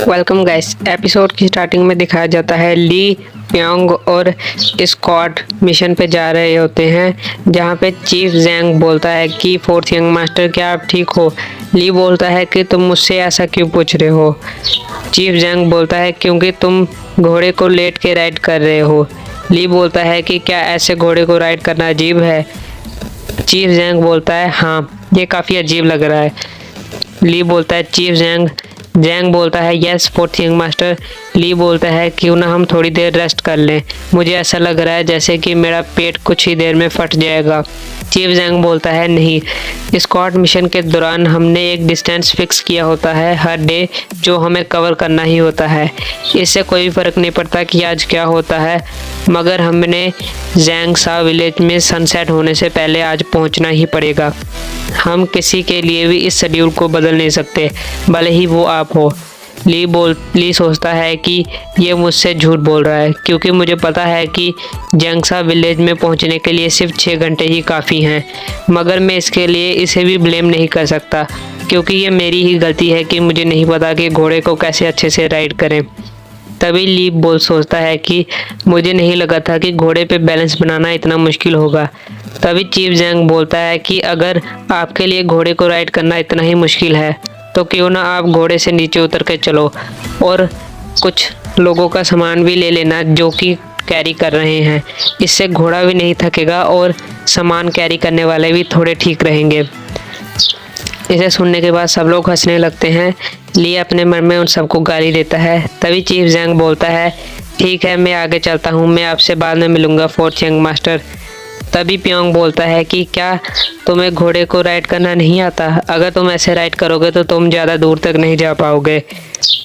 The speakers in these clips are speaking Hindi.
Welcome guys. एपिसोड की स्टार्टिंग में दिखाया जाता है ली, प्योंग और स्कॉट मिशन पे जा रहे होते हैं, जहाँ पे चीफ जैंग बोलता है कि फोर्थ यंग मास्टर क्या आप ठीक हो। ली बोलता है कि तुम मुझसे ऐसा क्यों पूछ रहे हो। चीफ जैंग बोलता है क्योंकि तुम घोड़े को लेट के राइड कर रहे हो। ली बोलता है कि क्या ऐसे घोड़े को राइड करना अजीब है। चीफ जैंग बोलता है हाँ, ये काफ़ी अजीब लग रहा है। ली बोलता है चीफ जैंग जैंग बोलता है यस फोर्थ यंग मास्टर। ली बोलता है क्यों ना हम थोड़ी देर रेस्ट कर लें, मुझे ऐसा लग रहा है जैसे कि मेरा पेट कुछ ही देर में फट जाएगा। चीफ जैंग बोलता है नहीं, स्कॉट मिशन के दौरान हमने एक डिस्टेंस फिक्स किया होता है हर डे, जो हमें कवर करना ही होता है। इससे कोई फ़र्क नहीं पड़ता कि आज क्या होता है, मगर हमने जैंग सा विलेज में सनसेट होने से पहले आज पहुंचना ही पड़ेगा। हम किसी के लिए भी इस शेड्यूल को बदल नहीं सकते, भले ही वो आप हो। ली सोचता है कि ये मुझसे झूठ बोल रहा है, क्योंकि मुझे पता है कि जंगसा विलेज में पहुंचने के लिए सिर्फ 6 घंटे ही काफ़ी हैं, मगर मैं इसके लिए इसे भी ब्लेम नहीं कर सकता, क्योंकि ये मेरी ही गलती है कि मुझे नहीं पता कि घोड़े को कैसे अच्छे से राइड करें। तभी ली सोचता है कि मुझे नहीं लगा था कि घोड़े पे बैलेंस बनाना इतना मुश्किल होगा। तभी चीफ जैंग बोलता है कि अगर आपके लिए घोड़े को राइड करना इतना ही मुश्किल है, तो क्यों ना आप घोड़े से नीचे उतर के चलो और कुछ लोगों का सामान भी ले लेना जो कि कैरी कर रहे हैं। इससे घोड़ा भी नहीं थकेगा और सामान कैरी करने वाले भी थोड़े ठीक रहेंगे। इसे सुनने के बाद सब लोग हंसने लगते हैं। ली अपने मन में उन सबको गाली देता है। तभी चीफ जैंग बोलता है ठीक है, मैं आगे चलता हूँ, मैं आपसे बाद में मिलूँगा फोर्थ यंग मास्टर। तभी प्योंग बोलता है कि क्या तुम्हें घोड़े को राइड करना नहीं आता, अगर तुम ऐसे राइड करोगे तो तुम ज़्यादा दूर तक नहीं जा पाओगे।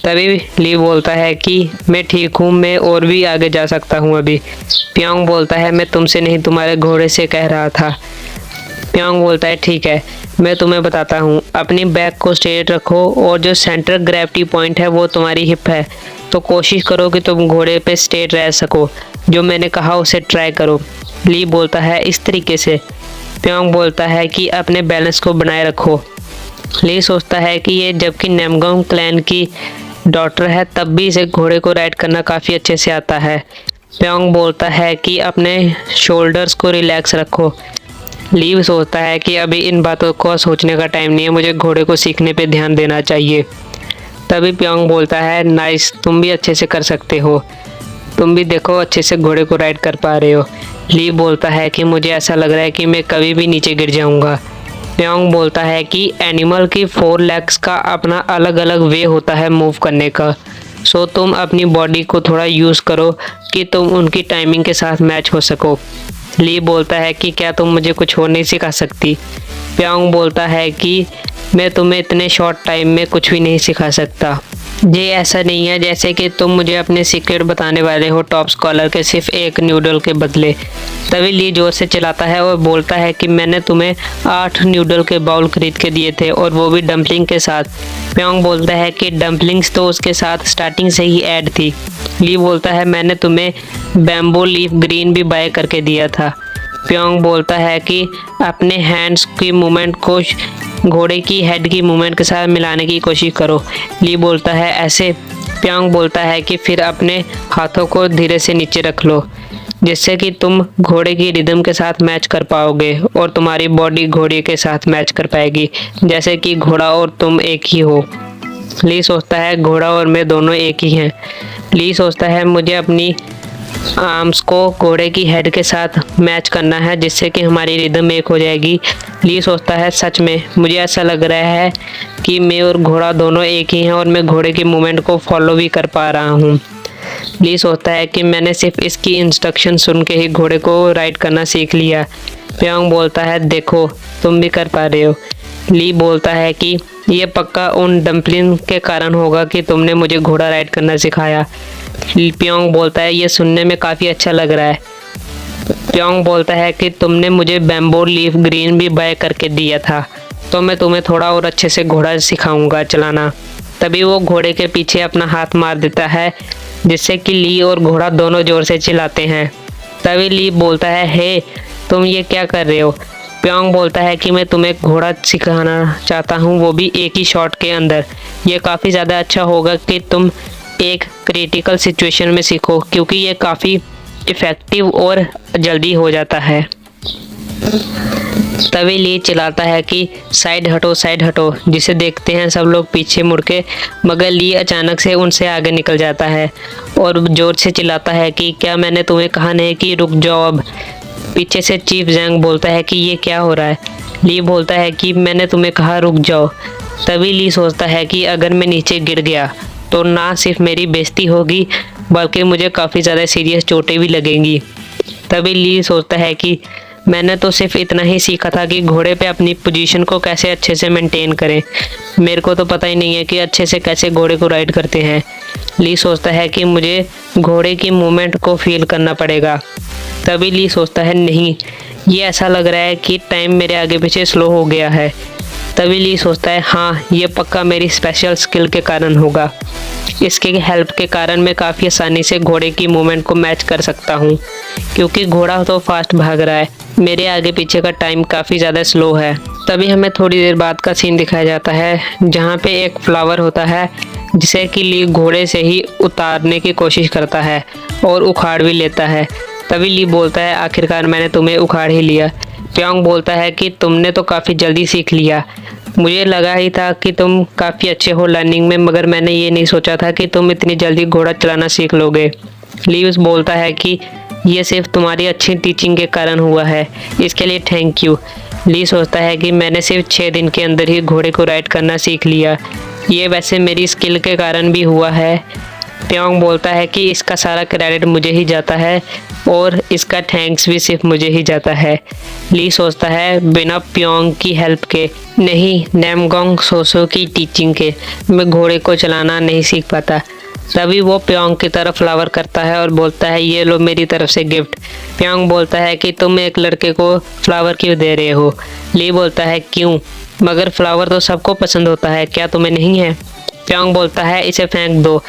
तभी ली बोलता है कि मैं ठीक हूँ, मैं और भी आगे जा सकता हूँ अभी। प्योंग बोलता है मैं तुमसे नहीं, तुम्हारे घोड़े से कह रहा था। प्योंग बोलता है ठीक है, मैं तुम्हें बताता हूँ, अपनी बैक को स्ट्रेट रखो और जो सेंटर ग्रेविटी पॉइंट है वो तुम्हारी हिप है, तो कोशिश करो कि तुम घोड़े पे स्ट्रेट रह सको। जो मैंने कहा उसे ट्राई करो। ली बोलता है इस तरीके से। प्योंग बोलता है कि अपने बैलेंस को बनाए रखो। ली सोचता है कि ये जबकि नामगोंग क्लैन की डॉटर है, तब भी इसे घोड़े को राइड करना काफ़ी अच्छे से आता है। प्योंग बोलता है कि अपने शोल्डर्स को रिलैक्स रखो। ली सोचता है कि अभी इन बातों को सोचने का टाइम नहीं है, मुझे घोड़े को सीखने पे ध्यान देना चाहिए। तभी प्योंग बोलता है नाइस, तुम भी अच्छे से कर सकते हो, तुम भी देखो अच्छे से घोड़े को राइड कर पा रहे हो। ली बोलता है कि मुझे ऐसा लग रहा है कि मैं कभी भी नीचे गिर जाऊंगा। प्योंग बोलता है कि एनिमल की 4 लेग्स का अपना अलग अलग वे होता है मूव करने का, सो तुम अपनी बॉडी को थोड़ा यूज़ करो कि तुम उनकी टाइमिंग के साथ मैच हो सको। ली बोलता है कि क्या तुम मुझे कुछ और नहीं सिखा सकती। प्योंग बोलता है कि मैं तुम्हें इतने शॉर्ट टाइम में कुछ भी नहीं सिखा सकता। ये ऐसा नहीं है जैसे कि तुम मुझे अपने सीक्रेट बताने वाले हो टॉप स्कॉलर के सिर्फ एक न्यूडल के बदले। तभी ली जोर से चिल्लाता है और बोलता है कि मैंने तुम्हें 8 न्यूडल के बाउल खरीद के दिए थे, और वो भी डम्पलिंग के साथ। प्योंग बोलता है कि डम्पलिंग्स तो उसके साथ स्टार्टिंग से ही ऐड थी। ली बोलता है मैंने तुम्हें बैम्बू लीफ ग्रीन भी बाय करके दिया था। प्योंग बोलता है कि अपने हैंड्स की मूवमेंट को घोड़े की हेड की मूवमेंट के साथ मिलाने की कोशिश करो। ली बोलता है ऐसे। प्योंग बोलता है कि फिर अपने हाथों को धीरे से नीचे रख लो, जिससे कि तुम घोड़े की रिदम के साथ मैच कर पाओगे और तुम्हारी बॉडी घोड़े के साथ मैच कर पाएगी, जैसे कि घोड़ा और तुम एक ही हो। ली सोचता है घोड़ा और मैं दोनों एक ही हैं। ली सोचता है मुझे अपनी आर्म्स को घोड़े की हेड के साथ मैच करना है, जिससे कि हमारी रिदम एक हो जाएगी। ली सोचता है सच में मुझे ऐसा लग रहा है कि मैं और घोड़ा दोनों एक ही हैं और मैं घोड़े की मूवमेंट को फॉलो भी कर पा रहा हूँ। ली सोचता है कि मैंने सिर्फ इसकी इंस्ट्रक्शन सुन के ही घोड़े को राइड करना सीख लिया। प्योंग बोलता है देखो तुम भी कर पा रहे हो। ली बोलता है कि ये पक्का उन डम्पलिंग के कारण होगा कि तुमने मुझे घोड़ा राइड करना सिखाया। प्योंग बोलता है ये सुनने में काफ़ी अच्छा लग रहा है। प्योंग बोलता है कि तुमने मुझे बैम्बू लीफ ग्रीन भी बाय करके दिया था, तो मैं तुम्हें थोड़ा और अच्छे से घोड़ा सिखाऊंगा चलाना। तभी वो घोड़े के पीछे अपना हाथ मार देता है, जिससे कि ली और घोड़ा दोनों जोर से चिल्लाते हैं। तभी ली बोलता है हे तुम ये क्या कर रहे हो। प्योंग बोलता है कि मैं तुम्हें घोड़ा सिखाना चाहता हूँ, वो भी एक ही शॉट के अंदर। ये काफ़ी ज़्यादा अच्छा होगा कि तुम एक क्रिटिकल सिचुएशन में सीखो, क्योंकि ये काफ़ी इफ़ेक्टिव और जल्दी हो जाता है। तभी ली चिल्लाता है कि साइड हटो, जिसे देखते हैं सब लोग पीछे मुड़ के, मगर ली अचानक से उनसे आगे निकल जाता है और ज़ोर से चिल्लाता है कि क्या मैंने तुम्हें कहा नहीं कि रुक जाओ अब। पीछे से चीफ जैंग बोलता है कि ये क्या हो रहा है। ली बोलता है कि मैंने तुम्हें कहा रुक जाओ। तभी ली सोचता है कि अगर मैं नीचे गिर गया तो ना सिर्फ मेरी बेइज्जती होगी, बल्कि मुझे काफ़ी ज़्यादा सीरियस चोटें भी लगेंगी। तभी ली सोचता है कि मैंने तो सिर्फ इतना ही सीखा था कि घोड़े पे अपनी पोजीशन को कैसे अच्छे से मेंटेन करें, मेरे को तो पता ही नहीं है कि अच्छे से कैसे घोड़े को राइड करते हैं। ली सोचता है कि मुझे घोड़े की मूवमेंट को फील करना पड़ेगा। तभी ली सोचता है नहीं, ये ऐसा लग रहा है कि टाइम मेरे आगे पीछे स्लो हो गया है। तभी ली सोचता है हाँ, ये पक्का मेरी स्पेशल स्किल के कारण होगा। इसके हेल्प के कारण मैं काफ़ी आसानी से घोड़े की मूवमेंट को मैच कर सकता हूँ, क्योंकि घोड़ा तो फास्ट भाग रहा है, मेरे आगे पीछे का टाइम काफ़ी ज़्यादा स्लो है। तभी हमें थोड़ी देर बाद का सीन दिखाया जाता है, जहाँ पे एक फ्लावर होता है जिसे कि ली घोड़े से ही उतारने की कोशिश करता है और उखाड़ भी लेता है। तभी ली बोलता है आखिरकार मैंने तुम्हें उखाड़ ही लिया। प्योंग बोलता है कि तुमने तो काफ़ी जल्दी सीख लिया, मुझे लगा ही था कि तुम काफ़ी अच्छे हो लर्निंग में, मगर मैंने ये नहीं सोचा था कि तुम इतनी जल्दी घोड़ा चलाना सीख लोगे। ली बोलता है कि ये सिर्फ तुम्हारी अच्छी टीचिंग के कारण हुआ है, इसके लिए थैंक यू। ली सोचता है कि मैंने सिर्फ 6 दिन के अंदर ही घोड़े को राइड करना सीख लिया, ये वैसे मेरी स्किल के कारण भी हुआ है। प्योंग बोलता है कि इसका सारा क्रेडिट मुझे ही जाता है और इसका थैंक्स भी सिर्फ मुझे ही जाता है। ली सोचता है बिना प्योंग की हेल्प के, नहीं नामगोंग सोसो की टीचिंग के, मैं घोड़े को चलाना नहीं सीख पाता। तभी वो प्योंग की तरफ फ्लावर करता है और बोलता है ये लो मेरी तरफ से गिफ्ट। प्योंग बोलता है कि तुम एक लड़के को फ्लावर क्यों दे रहे हो। ली बोलता है क्यों, मगर फ्लावर तो सबको पसंद होता है, क्या तुम्हें नहीं है। प्योंग बोलता है इसे फेंक दो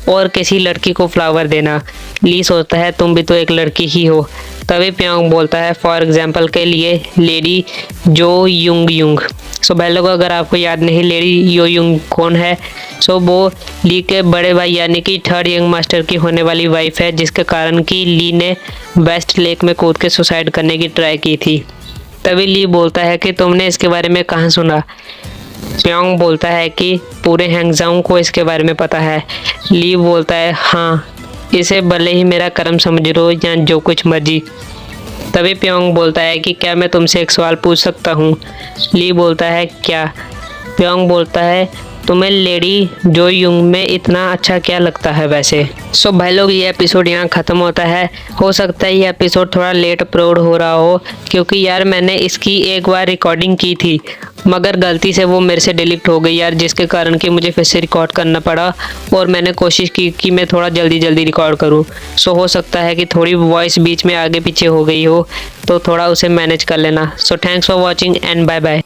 और किसी लड़की को फ्लावर देना। ली सोचता है तुम भी तो एक लड़की ही हो। तभी प्योंग बोलता है फॉर एग्जाम्पल के लिए लेडी जो युंग युंग। सो भाई लोगों, अगर आपको याद नहीं लेडी यो युंग कौन है, सो वो ली के बड़े भाई यानी कि 3rd यंग मास्टर की होने वाली वाइफ है, जिसके कारण कि ली ने वेस्ट लेक में कूद के सुसाइड करने की ट्राई की थी। तभी ली बोलता है कि तुमने इसके बारे में कहाँ सुना। प्योंग बोलता है कि पूरे हैंगजांग को इसके बारे में पता है। ली बोलता है हाँ, इसे भले ही मेरा कर्म समझ लो या जो कुछ मर्जी। तभी प्योंग बोलता है कि क्या मैं तुमसे एक सवाल पूछ सकता हूँ। ली बोलता है क्या। प्योंग बोलता है तुम्हें लेडी जो युंग में इतना अच्छा क्या लगता है वैसे। सो भाई लोग, ये एपिसोड यहाँ ख़त्म होता है। हो सकता है ये एपिसोड थोड़ा लेट अपलोड हो रहा हो, क्योंकि यार मैंने इसकी एक बार रिकॉर्डिंग की थी, मगर गलती से वो मेरे से डिलीट हो गई यार, जिसके कारण कि मुझे फिर से रिकॉर्ड करना पड़ा और मैंने कोशिश की कि मैं थोड़ा जल्दी रिकॉर्ड करूँ। सो हो सकता है कि थोड़ी वॉइस बीच में आगे पीछे हो गई हो, तो थोड़ा उसे मैनेज कर लेना। So thanks for watching and bye bye.